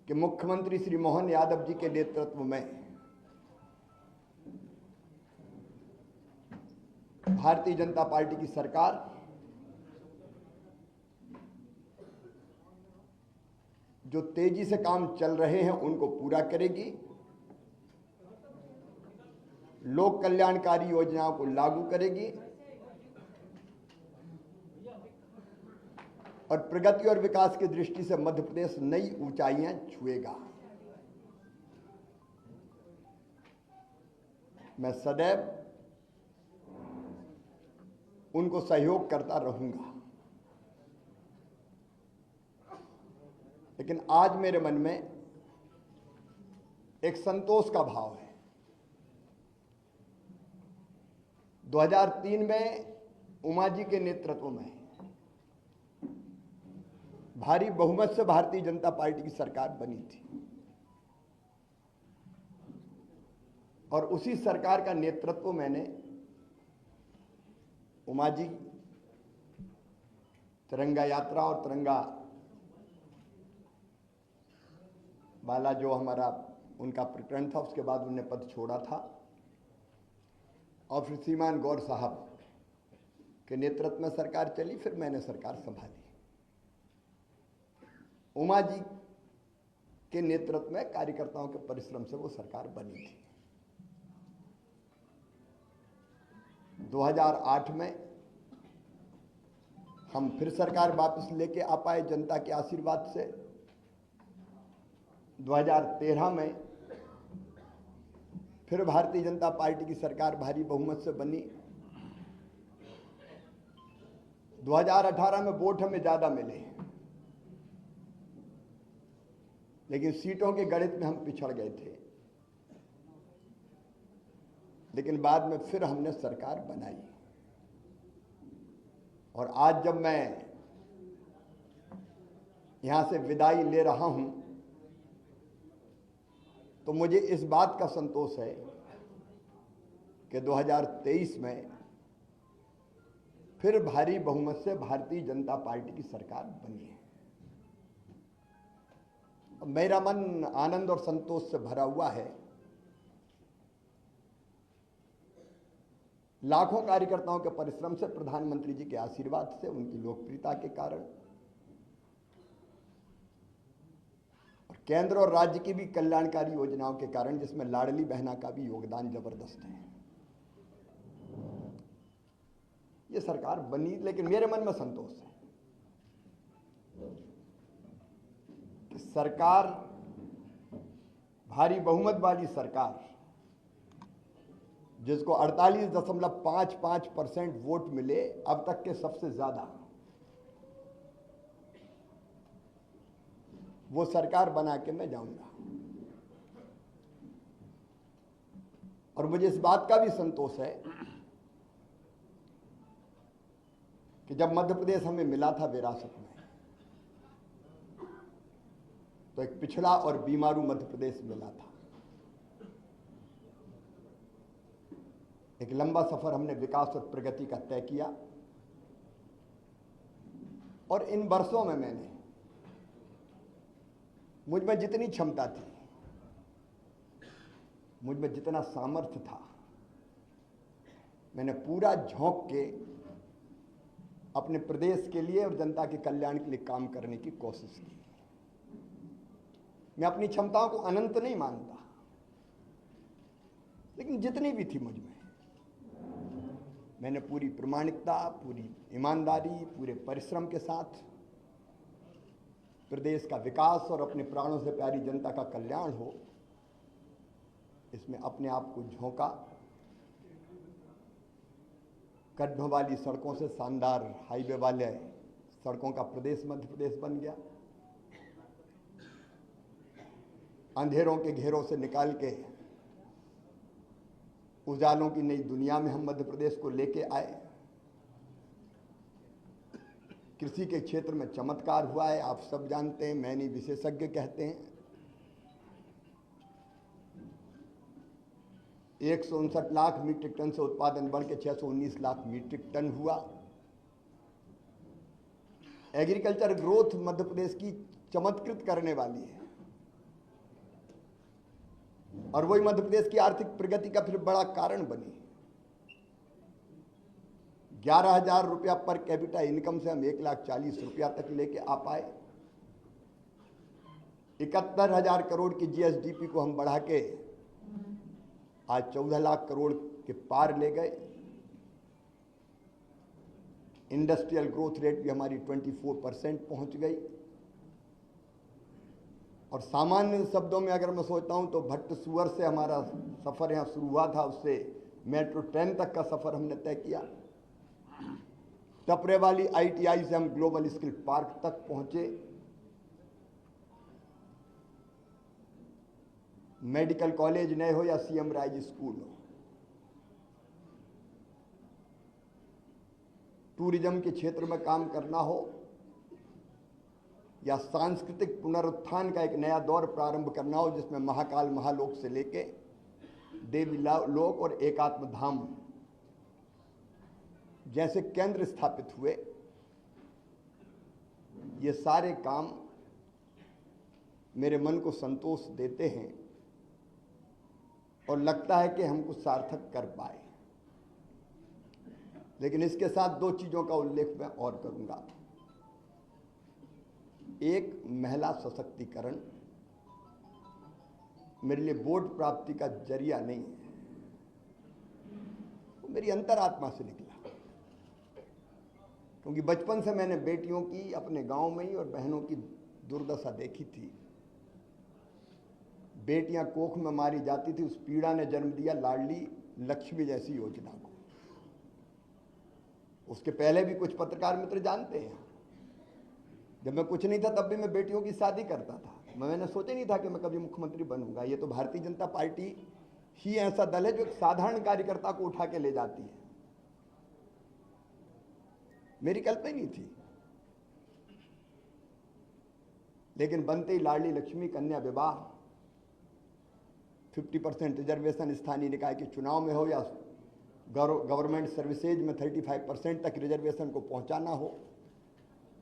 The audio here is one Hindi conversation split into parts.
कि मुख्यमंत्री श्री मोहन यादव जी के नेतृत्व में भारतीय जनता पार्टी की सरकार जो तेजी से काम चल रहे हैं उनको पूरा करेगी, लोक कल्याणकारी योजनाओं को लागू करेगी और प्रगति और विकास की दृष्टि से मध्य प्रदेश नई ऊंचाइयां छुएगा। मैं सदैव उनको सहयोग करता रहूंगा, लेकिन आज मेरे मन में एक संतोष का भाव है। 2003 में उमा जी के नेतृत्व में भारी बहुमत से भारतीय जनता पार्टी की सरकार बनी थी और उसी सरकार का नेतृत्व मैंने उमा जी तिरंगा यात्रा और तिरंगा वाला जो हमारा उनका प्रकरण था, उसके बाद उन्होंने पद छोड़ा था और फिर श्रीमान गौर साहब के नेतृत्व में सरकार चली, फिर मैंने सरकार संभाली। उमा जी के नेतृत्व में कार्यकर्ताओं के परिश्रम से वो सरकार बनी थी। 2008 में हम फिर सरकार वापस लेके आ पाए जनता के आशीर्वाद से। 2013 में फिर भारतीय जनता पार्टी की सरकार भारी बहुमत से बनी। 2018 में वोट हमें ज्यादा मिले, लेकिन सीटों के गणित में हम पिछड़ गए थे, लेकिन बाद में फिर हमने सरकार बनाई। और आज जब मैं यहां से विदाई ले रहा हूं तो मुझे इस बात का संतोष है कि 2023 में फिर भारी बहुमत से भारतीय जनता पार्टी की सरकार बनी है। मेरा मन आनंद और संतोष से भरा हुआ है। लाखों कार्यकर्ताओं के परिश्रम से, प्रधानमंत्री जी के आशीर्वाद से, उनकी लोकप्रियता के कारण और केंद्र और राज्य की भी कल्याणकारी योजनाओं के कारण, जिसमें लाडली बहना का भी योगदान जबरदस्त है, ये सरकार बनी। लेकिन मेरे मन में संतोष है कि सरकार, भारी बहुमत वाली सरकार, जिसको 48.55% वोट मिले, अब तक के सबसे ज्यादा, वो सरकार बना के मैं जाऊंगा। और मुझे इस बात का भी संतोष है कि जब मध्य प्रदेश हमें मिला था विरासत में, तो एक पिछड़ा और बीमारू मध्य प्रदेश मिला था। एक लंबा सफर हमने विकास और प्रगति का तय किया और इन वर्षों में मैंने, मुझ में जितनी क्षमता थी, मुझ में जितना सामर्थ्य था, मैंने पूरा झोंक के अपने प्रदेश के लिए और जनता के कल्याण के लिए काम करने की कोशिश की। मैं अपनी क्षमताओं को अनंत नहीं मानता, लेकिन जितनी भी थी मुझ में, मैंने पूरी प्रामाणिकता, पूरी ईमानदारी, पूरे परिश्रम के साथ प्रदेश का विकास और अपने प्राणों से प्यारी जनता का कल्याण हो, इसमें अपने आप को झोंका। गड्ढों वाली सड़कों से शानदार हाईवे वाले सड़कों का प्रदेश मध्य प्रदेश बन गया। अंधेरों के घेरों से निकाल के उजालों की नई दुनिया में हम मध्य प्रदेश को लेके आए। कृषि के क्षेत्र में चमत्कार हुआ है, आप सब जानते हैं, मैं नहीं विशेषज्ञ कहते हैं। 159 लाख मीट्रिक टन से उत्पादन बढ़ के 619 लाख मीट्रिक टन हुआ। एग्रीकल्चर ग्रोथ मध्य प्रदेश की चमत्कृत करने वाली है। और वही मध्य प्रदेश की आर्थिक प्रगति का फिर बड़ा कारण बनी। 11,000 रुपया पर कैपिटा इनकम से हम 1,40,000 रुपया तक लेके आ पाए। 71,000 करोड़ की जीएसडीपी को हम बढ़ा के आज 14 लाख करोड़ के पार ले गए। इंडस्ट्रियल ग्रोथ रेट भी हमारी 24% पहुंच गई। और सामान्य शब्दों में अगर मैं सोचता हूं तो भट्ट सुअर से हमारा सफर यहां शुरू हुआ था, उससे मेट्रो ट्रेन तक का सफर हमने तय किया। टपरे वाली आईटीआई से हम ग्लोबल स्किल पार्क तक पहुंचे। मेडिकल कॉलेज नए हो या सीएम राइज स्कूल हो, टूरिज्म के क्षेत्र में काम करना हो या सांस्कृतिक पुनरुत्थान का एक नया दौर प्रारंभ करना हो, जिसमें महाकाल महालोक से लेके देवी लोक और एकात्म धाम जैसे केंद्र स्थापित हुए, ये सारे काम मेरे मन को संतोष देते हैं और लगता है कि हम कुछ सार्थक कर पाए। लेकिन इसके साथ दो चीजों का उल्लेख मैं और करूंगा। एक, महिला सशक्तिकरण मेरे लिए वोट प्राप्ति का जरिया नहीं है, वो मेरी अंतरात्मा से निकला। क्योंकि बचपन से मैंने बेटियों की अपने गांव में ही और बहनों की दुर्दशा देखी थी। बेटियां कोख में मारी जाती थी, उस पीड़ा ने जन्म दिया लाडली लक्ष्मी जैसी योजना को। उसके पहले भी कुछ पत्रकार मित्र जानते हैं, जब मैं कुछ नहीं था तब भी मैं बेटियों की शादी करता था। मैंने सोचा नहीं था कि मैं कभी मुख्यमंत्री बनूंगा। ये तो भारतीय जनता पार्टी ही ऐसा दल है जो एक साधारण कार्यकर्ता को उठा के ले जाती है। मेरी कल्पना ही नहीं थी। लेकिन बनते ही लाडली लक्ष्मी कन्या विवाह, 50% रिजर्वेशन स्थानीय निकाय के चुनाव में हो या गवर्नमेंट सर्विसेज में 35% तक रिजर्वेशन को पहुंचाना हो,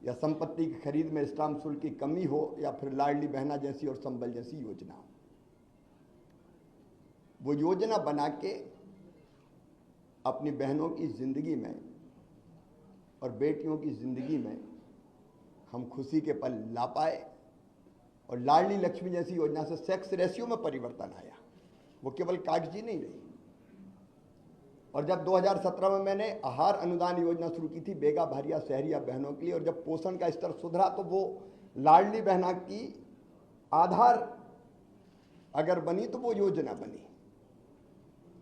या संपत्ति की खरीद में स्टाम्प शुल्क की कमी हो, या फिर लाडली बहना जैसी और संबल जैसी योजना हो। वो योजना बना के अपनी बहनों की जिंदगी में और बेटियों की जिंदगी में हम खुशी के पल ला पाए। और लाडली लक्ष्मी जैसी योजना से सेक्स रेशियो में परिवर्तन आया, वो केवल कागजी नहीं रही। और जब 2017 में मैंने आहार अनुदान योजना शुरू की थी बेगा भारिया शहरिया बहनों के लिए, और जब पोषण का स्तर सुधरा तो वो लाडली बहना की आधार अगर बनी तो वो योजना बनी।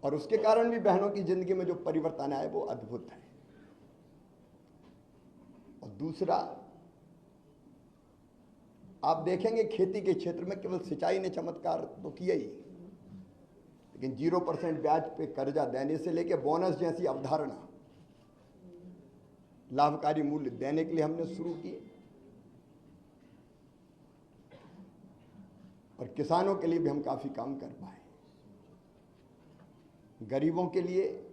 और उसके कारण भी बहनों की जिंदगी में जो परिवर्तन आया वो अद्भुत है। और दूसरा, आप देखेंगे खेती के क्षेत्र में केवल सिंचाई ने चमत्कार तो किया ही, लेकिन 0% ब्याज पे कर्जा देने से लेके बोनस जैसी अवधारणा लाभकारी मूल्य देने के लिए हमने शुरू किए। और किसानों के लिए भी हम काफी काम कर पाए। गरीबों के लिए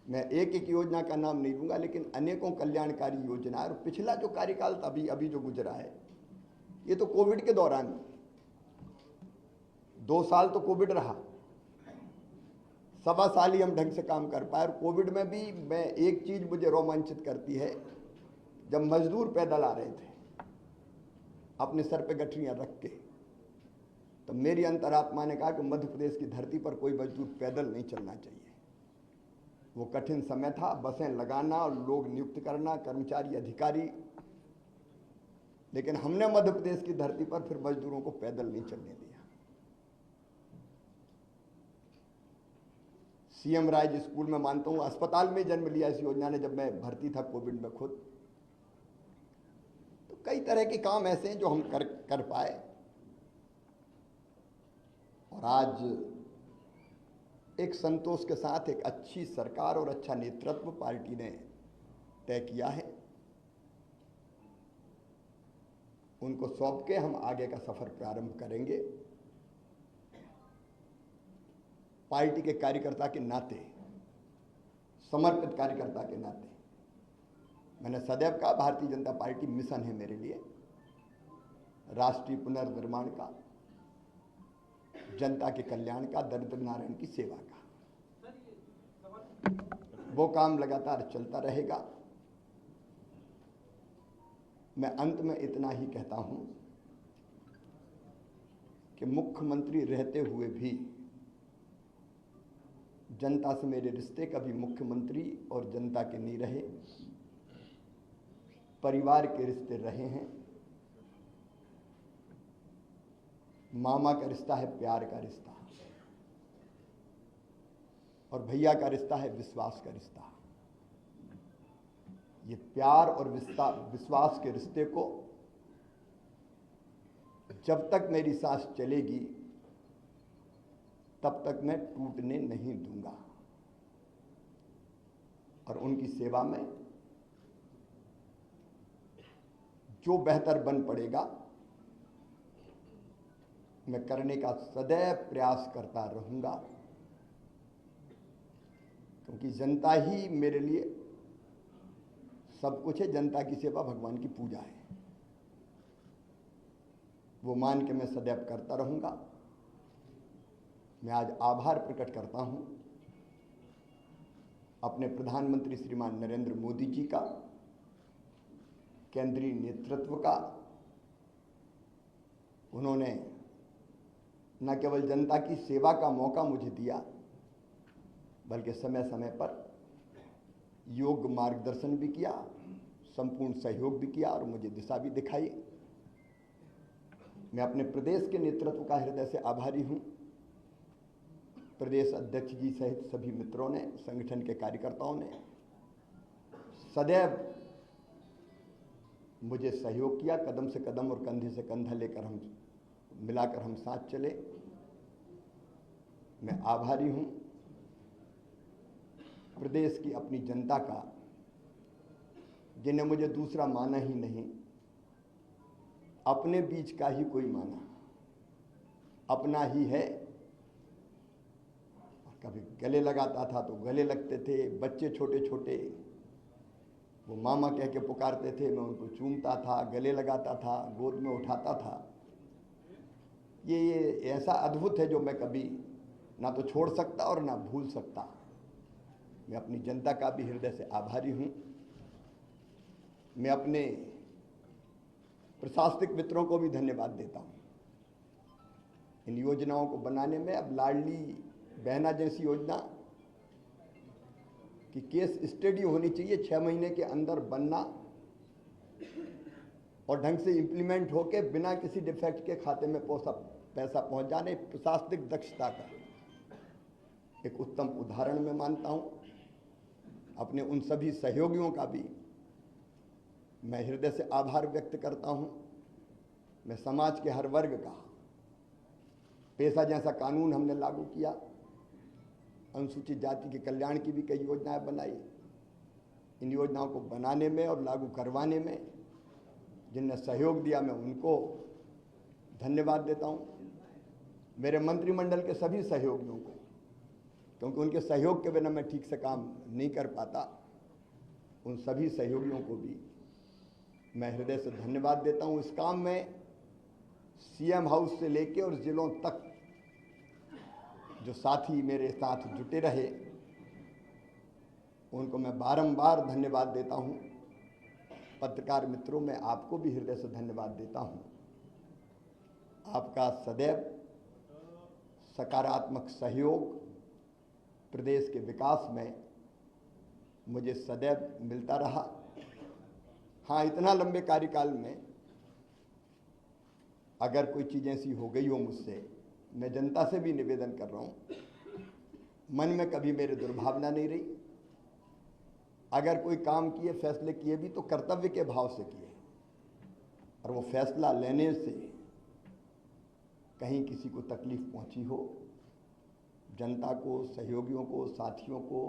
मैं एक एक योजना का नाम नहीं लूंगा, लेकिन अनेकों कल्याणकारी योजना। और पिछला जो कार्यकाल अभी जो गुजरा है, ये तो कोविड के दौरान 2 साल तो कोविड रहा, 1.25 साल ही हम ढंग से काम कर पाए। और कोविड में भी मैं एक चीज मुझे रोमांचित करती है, जब मजदूर पैदल आ रहे थे अपने सर पे गठरियां रख के, तो मेरी अंतरात्मा ने कहा कि मध्य प्रदेश की धरती पर कोई मजदूर पैदल नहीं चलना चाहिए। वो कठिन समय था, बसें लगाना और लोग नियुक्त करना, कर्मचारी अधिकारी, लेकिन हमने मध्य प्रदेश की धरती पर फिर मजदूरों को पैदल नहीं चलने दिया। सीएम राइज स्कूल में मानता हूं अस्पताल में जन्म लिया इस योजना ने, जब मैं भर्ती था कोविड में खुद। तो कई तरह के काम ऐसे हैं जो हम कर पाए। और आज एक संतोष के साथ एक अच्छी सरकार और अच्छा नेतृत्व पार्टी ने तय किया है, उनको सौंप के हम आगे का सफर प्रारंभ करेंगे। पार्टी के कार्यकर्ता के नाते, समर्पित कार्यकर्ता के नाते, मैंने सदैव कहा भारतीय जनता पार्टी मिशन है मेरे लिए, राष्ट्रीय पुनर्निर्माण का। जनता के कल्याण का, दरिद्र नारायण की सेवा का। वो काम लगातार चलता रहेगा। मैं अंत में इतना ही कहता हूं कि मुख्यमंत्री रहते हुए भी जनता से मेरे रिश्ते कभी मुख्यमंत्री और जनता के नहीं रहे, परिवार के रिश्ते रहे हैं। मामा का रिश्ता है प्यार का रिश्ता, और भैया का रिश्ता है विश्वास का रिश्ता। ये प्यार और विश्वास के रिश्ते को जब तक मेरी सांस चलेगी तब तक मैं टूटने नहीं दूंगा, और उनकी सेवा में जो बेहतर बन पड़ेगा मैं करने का सदैव प्रयास करता रहूंगा, क्योंकि जनता ही मेरे लिए सब कुछ है। जनता की सेवा भगवान की पूजा है, वो मान के मैं सदैव करता रहूंगा। मैं आज आभार प्रकट करता हूं अपने प्रधानमंत्री श्रीमान नरेंद्र मोदी जी का, केंद्रीय नेतृत्व का। उन्होंने न केवल जनता की सेवा का मौका मुझे दिया, बल्कि समय समय पर योग्य मार्गदर्शन भी किया, संपूर्ण सहयोग भी किया और मुझे दिशा भी दिखाई। मैं अपने प्रदेश के नेतृत्व का हृदय से आभारी हूं। प्रदेश अध्यक्ष जी सहित सभी मित्रों ने, संगठन के कार्यकर्ताओं ने सदैव मुझे सहयोग किया। कदम से कदम और कंधे से कंधा लेकर मिलाकर हम साथ चले। मैं आभारी हूं प्रदेश की अपनी जनता का, जिन्हें मुझे दूसरा माना ही नहीं, अपने बीच का ही कोई माना, अपना ही है। कभी गले लगाता था तो गले लगते थे, बच्चे छोटे छोटे वो मामा कह के पुकारते थे, मैं उनको चूमता था, गले लगाता था, गोद में उठाता था। ये ऐसा अद्भुत है जो मैं कभी ना तो छोड़ सकता और ना भूल सकता। मैं अपनी जनता का भी हृदय से आभारी हूं। मैं अपने प्रशासनिक मित्रों को भी धन्यवाद देता हूं इन योजनाओं को बनाने में। अब लाडली बहना जैसी योजना की केस स्टडी होनी चाहिए, 6 महीने के अंदर बनना और ढंग से इंप्लीमेंट होके बिना किसी डिफेक्ट के खाते में पैसा पहुंच जाने। प्रशासनिक दक्षता का एक उत्तम उदाहरण मैं मानता हूं। अपने उन सभी सहयोगियों का भी मैं हृदय से आभार व्यक्त करता हूं। मैं समाज के हर वर्ग का, पेशा जैसा कानून हमने लागू किया, अनुसूचित जाति के कल्याण की भी कई योजनाएं बनाई। इन योजनाओं को बनाने में और लागू करवाने में जिनने सहयोग दिया, मैं उनको धन्यवाद देता हूं। मेरे मंत्रिमंडल के सभी सहयोगियों को, क्योंकि उनके सहयोग के बिना मैं ठीक से काम नहीं कर पाता, उन सभी सहयोगियों को भी मैं हृदय से धन्यवाद देता हूं। इस काम में सीएम हाउस से लेके और जिलों तक जो साथी मेरे साथ जुटे रहे, उनको मैं बारंबार धन्यवाद देता हूं। पत्रकार मित्रों, मैं आपको भी हृदय से धन्यवाद देता हूं। आपका सदैव सकारात्मक सहयोग प्रदेश के विकास में मुझे सदैव मिलता रहा। हाँ, इतना लंबे कार्यकाल में अगर कोई चीज़ ऐसी हो गई हो मुझसे, मैं जनता से भी निवेदन कर रहा हूँ, मन में कभी मेरे दुर्भावना नहीं रही। अगर कोई काम किए, फैसले किए भी तो कर्तव्य के भाव से किए, और वो फैसला लेने से कहीं किसी को तकलीफ पहुंची हो, जनता को, सहयोगियों को, साथियों को,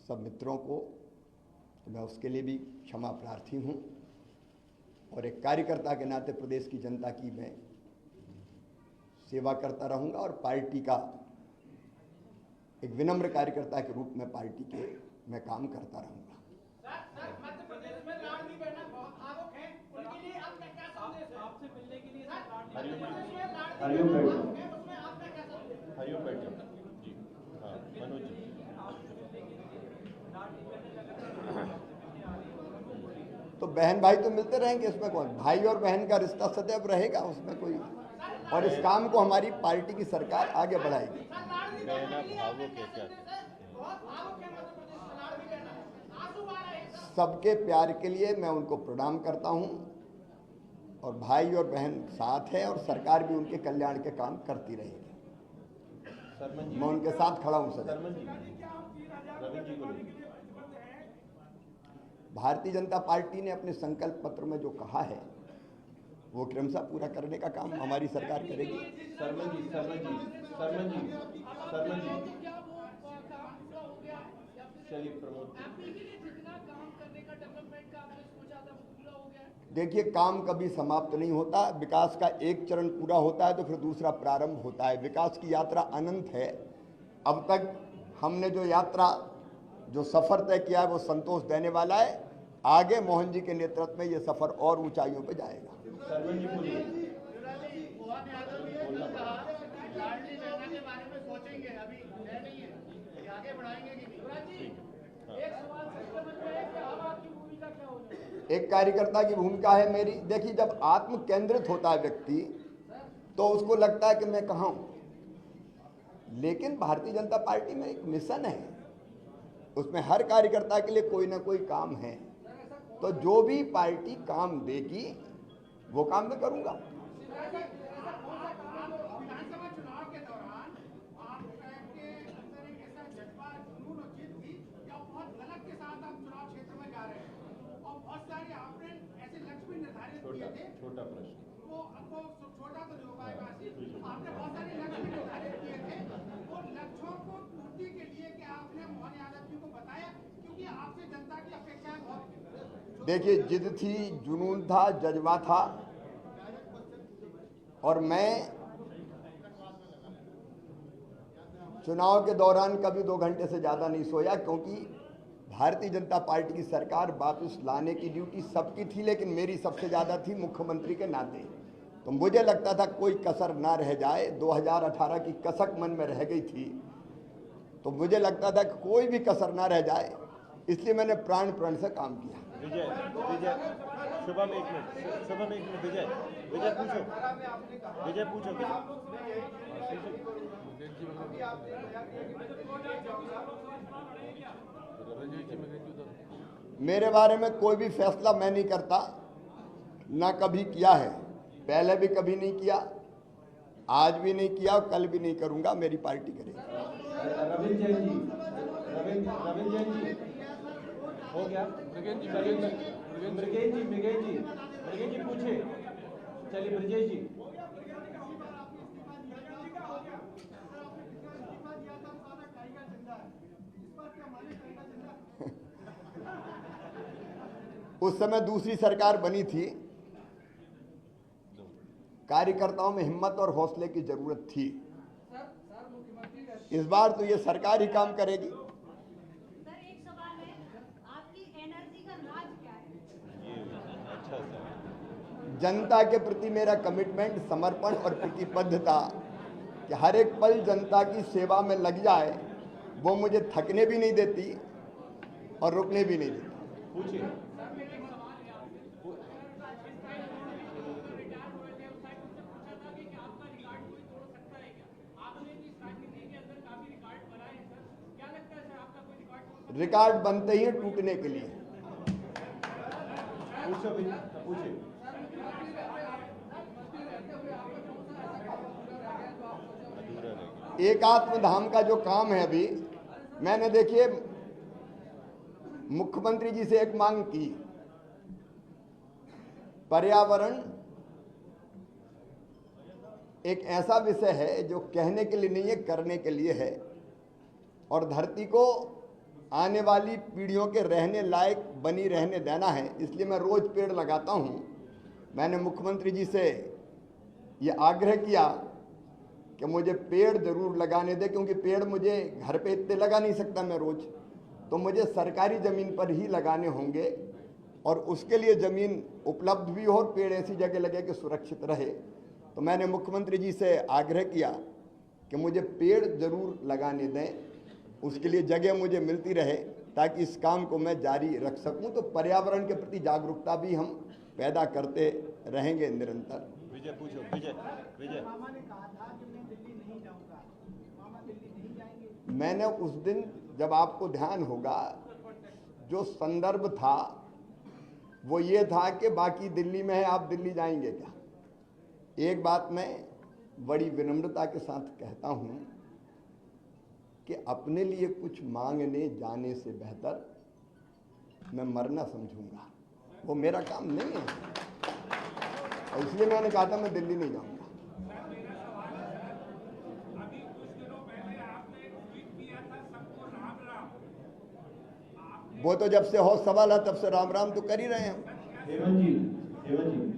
सब मित्रों को, तो मैं उसके लिए भी क्षमा प्रार्थी हूं। और एक कार्यकर्ता के नाते प्रदेश की जनता की मैं सेवा करता रहूंगा, और पार्टी का एक विनम्र कार्यकर्ता के रूप में पार्टी के मैं काम करता रहूंगा। सर, मध्य प्रदेश में लाडली बहना बहुत आरोप है, उनके लिए आपका क्या संदेश है? आपसे मिलने के लिए बहन भाई तो मिलते रहेंगे, इसमें कौन, भाई और बहन का रिश्ता सदैव रहेगा, उसमें कोई। और इस काम को हमारी पार्टी की सरकार आगे बढ़ाएगी। बहना भावुक है क्या? बहुत भावुक है मध्य प्रदेश में लाड़ली बहना, आंसू आ रहे हैं सर। सबके प्यार के लिए मैं उनको प्रणाम करता हूं, और भाई और बहन साथ है, और सरकार भी उनके कल्याण के काम करती रहेगी। सरमन जी, मैं उनके साथ खड़ा हूं सर। सरमन जी, रविंद्र जी को लेकर। भारतीय जनता पार्टी ने अपने संकल्प पत्र में जो कहा है वो क्रमशः पूरा करने का काम हमारी सरकार करेगी। सरमन जी, सरमन जी, सरमन जी, सरमन जी, क्या वो काम पूरा हो गया है या फिर चलिए प्रमोद। एमपी के लिए जितना काम करने का डेवलपमेंट का आपने सोचा था वो पूरा हो गया है? देखिए, काम कभी समाप्त नहीं होता। विकास का एक चरण पूरा होता है तो फिर दूसरा प्रारंभ होता है। विकास की यात्रा अनंत है। अब तक हमने जो यात्रा, जो सफर तय किया है वो संतोष देने वाला है। आगे मोहन जी के नेतृत्व में ये सफर और ऊंचाइयों पर जाएगा। सरमन जी बोलिए। मोहन यादव भी है जो कहा लाडली बहना के बारे में सोचेंगे, अभी है नहीं है, ये आगे बढ़ाएंगे कि नहीं? युवराज जी, एक सवाल सबके मन में है कि अब आपकी भूमिका क्या होगी? एक कार्यकर्ता की भूमिका है मेरी। देखिए, जब आत्म केंद्रित होता है व्यक्ति तो उसको लगता है कि मैं कहाँ हूं, लेकिन भारतीय जनता पार्टी में एक मिशन है, उसमें हर कार्यकर्ता के लिए कोई ना कोई काम है। तो जो भी पार्टी काम देगी वो काम मैं करूंगा। विधानसभा चुनाव के दौरान आपके अंदर एक ऐसा जज्बा, जुनून और जिद थी कि आप बहुत गलत के साथ आप चुनाव क्षेत्र में जा रहे हैं, और बहुत सारे आपने ऐसे लक्ष्य भी निर्धारित किए थे। छोटा प्रश्न। वो आपको छोटा तो नहीं हो पाएगा आशीष, आपने बहुत सारे लक्ष्य भी निर्धारित किए थे। वो लक्ष्यों को पूर्ति के लिए क्या आपने मोहन यादव जी को बताया, क्योंकि आपसे जनता की अपेक्षाएं बहुत थी? देखिए, जिद थी, जुनून था, जज्बा था, और मैं चुनाव के दौरान कभी 2 घंटे से ज़्यादा नहीं सोया, क्योंकि भारतीय जनता पार्टी की सरकार वापस लाने की ड्यूटी सबकी थी, लेकिन मेरी सबसे ज़्यादा थी मुख्यमंत्री के नाते। तो मुझे लगता था कोई कसर ना रह जाए। 2018 की कसक मन में रह गई थी, तो मुझे लगता था कि कोई भी कसर ना रह जाए, इसलिए मैंने प्राण से काम किया। विजय, विजय, शुभम एक मिनट, शुभम एक मिनट। विजय, विजय पूछो, विजय पूछो। मेरे बारे में कोई भी फैसला मैं नहीं करता, ना कभी किया है, पहले भी कभी नहीं किया, आज भी नहीं किया और कल भी नहीं करूंगा। मेरी पार्टी करेगी। रविंद्र जैन जी, रविंद्र जैन जी हो गया। मृगेश जी पूछे। चलिए ब्रजेश जी। उस समय दूसरी सरकार बनी थी, कार्यकर्ताओं में हिम्मत और हौसले की जरूरत थी। इस बार तो ये सरकार ही काम करेगी। सर, एक सवाल है, आपकी एनर्जी का राज क्या है? ये अच्छा सर। जनता के प्रति मेरा कमिटमेंट, समर्पण और प्रतिबद्धता कि हर एक पल जनता की सेवा में लग जाए, वो मुझे थकने भी नहीं देती और रुकने भी नहीं देती। पूछिए। रिकॉर्ड बनते ही टूटने के लिए। पूछो पूछिए। एकात्म धाम का जो काम है, अभी मैंने देखिए मुख्यमंत्री जी से एक मांग की, पर्यावरण एक ऐसा विषय है जो कहने के लिए नहीं है, करने के लिए है, और धरती को आने वाली पीढ़ियों के रहने लायक बनी रहने देना है। इसलिए मैं रोज पेड़ लगाता हूं। मैंने मुख्यमंत्री जी से ये आग्रह किया कि मुझे पेड़ जरूर लगाने दे, क्योंकि पेड़ मुझे घर पे इतने लगा नहीं सकता मैं रोज, तो मुझे सरकारी ज़मीन पर ही लगाने होंगे, और उसके लिए ज़मीन उपलब्ध भी हो और पेड़ ऐसी जगह लगे कि सुरक्षित रहे। तो मैंने मुख्यमंत्री जी से आग्रह किया कि मुझे पेड़ जरूर लगाने दें, उसके लिए जगह मुझे मिलती रहे, ताकि इस काम को मैं जारी रख सकूं। तो पर्यावरण के प्रति जागरूकता भी हम पैदा करते रहेंगे निरंतर। विजय पूछो, विजय विजय। मामा ने कहा था कि मैं दिल्ली नहीं जाऊंगा, मामा दिल्ली नहीं जाएंगे। मैंने उस दिन, जब आपको ध्यान होगा, जो संदर्भ था वो ये था कि बाकी दिल्ली में है, आप दिल्ली जाएंगे क्या। एक बात मैं बड़ी विनम्रता के साथ कहता हूं कि अपने लिए कुछ मांगने जाने से बेहतर मैं मरना समझूंगा, वो मेरा काम नहीं है। और इसलिए मैंने कहा था मैं दिल्ली नहीं जाऊंगा। अभी कुछ दिनों पहले आपने एक ट्वीट किया था, सबको राम राम। वो तो जब से होश सवाल है तब से राम राम तो कर ही रहे हैं हम। हेमंत जी, हेमंत जी,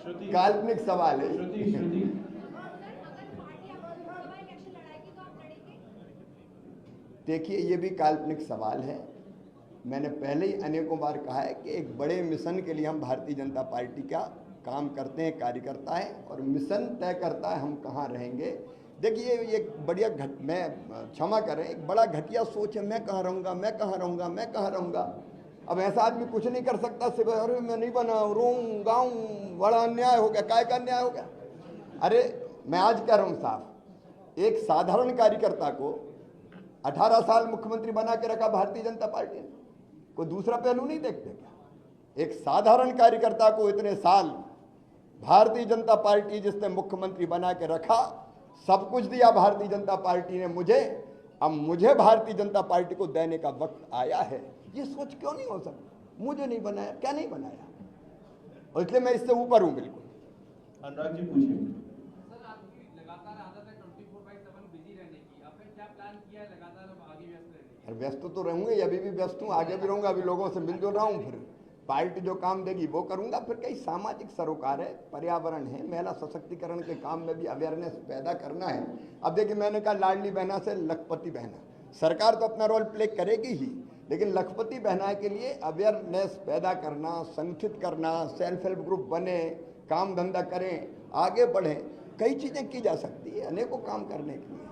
श्रुति काल्पनिक सवाल है। श्रुति, श्रुति, अगर पार्टी आपको लोकसभा इलेक्शन लड़ाएगी तो आप लड़ेंगे? देखिए, ये भी काल्पनिक सवाल है। मैंने पहले ही अनेकों बार कहा है कि एक बड़े मिशन के लिए हम भारतीय जनता पार्टी का काम करते हैं, कार्यकर्ता है, और मिशन तय करता है हम कहाँ रहेंगे। देखिए, ये बढ़िया मैं क्षमा करें, एक बड़ा घटिया सोच है, मैं कहाँ रहूँगा, मैं कहाँ रहूँगा, मैं कहाँ रहूँगा। अब ऐसा आदमी कुछ नहीं कर सकता, सिर्फ अरे मैं नहीं बना, रोऊं गाऊं, बड़ा अन्याय हो गया। काय का अन्याय हो गया? अरे मैं आज कह रहा हूँ साहब, एक साधारण कार्यकर्ता को 18 साल मुख्यमंत्री बना के रखा भारतीय जनता पार्टी ने, कोई दूसरा पहलू नहीं देखते क्या? एक साधारण कार्यकर्ता को इतने साल भारतीय जनता पार्टी जिसने मुख्यमंत्री बना के रखा, सब कुछ दिया भारतीय जनता पार्टी ने मुझे, अब मुझे भारतीय जनता पार्टी को देने का वक्त आया है। ये सोच क्यों नहीं हो सकती? मुझे नहीं बनाया, क्या नहीं बनाया, और इसलिए मैं इससे ऊपर हूं बिल्कुल। अनुराग जी पूछिए। सर, आपकी लगातार आदत है 24/7 बिजी रहने की, आपने क्या प्लान किया है लगातार अब आगे व्यस्त रहने की? और व्यस्त तो रहूंगे, अभी भी व्यस्त हूँ, आगे भी रहूंगा। अभी लोगों से मिलजुल रहा हूँ, फिर पार्टी जो काम देगी वो करूंगा। फिर कई सामाजिक सरोकार है, पर्यावरण है, महिला सशक्तिकरण के काम में भी अवेयरनेस पैदा करना है। अब देखिए, मैंने कहा लाडली बहना से लखपति बहना, सरकार तो अपना रोल प्ले करेगी ही, लेकिन लखपति बहना के लिए अवेयरनेस पैदा करना, संगठित करना, सेल्फ हेल्प ग्रुप बने, काम धंधा करें, आगे बढ़ें, कई चीजें की जा सकती है अनेकों काम करने के लिए।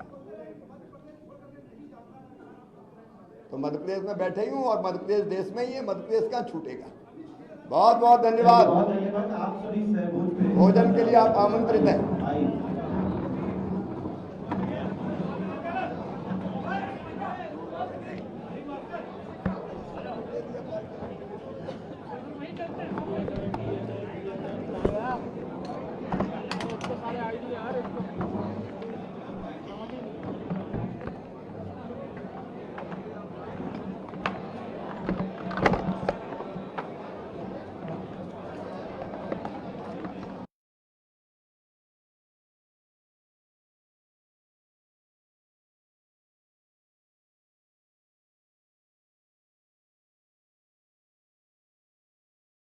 तो मध्य प्रदेश में बैठे ही हूँ, और मध्य प्रदेश देश में ही है, मध्य प्रदेश कहाँ छूटेगा। बहुत बहुत धन्यवाद। बहुत धन्यवाद। आप सभी सहभोज पे भोजन के लिए आप आमंत्रित हैं। आइए।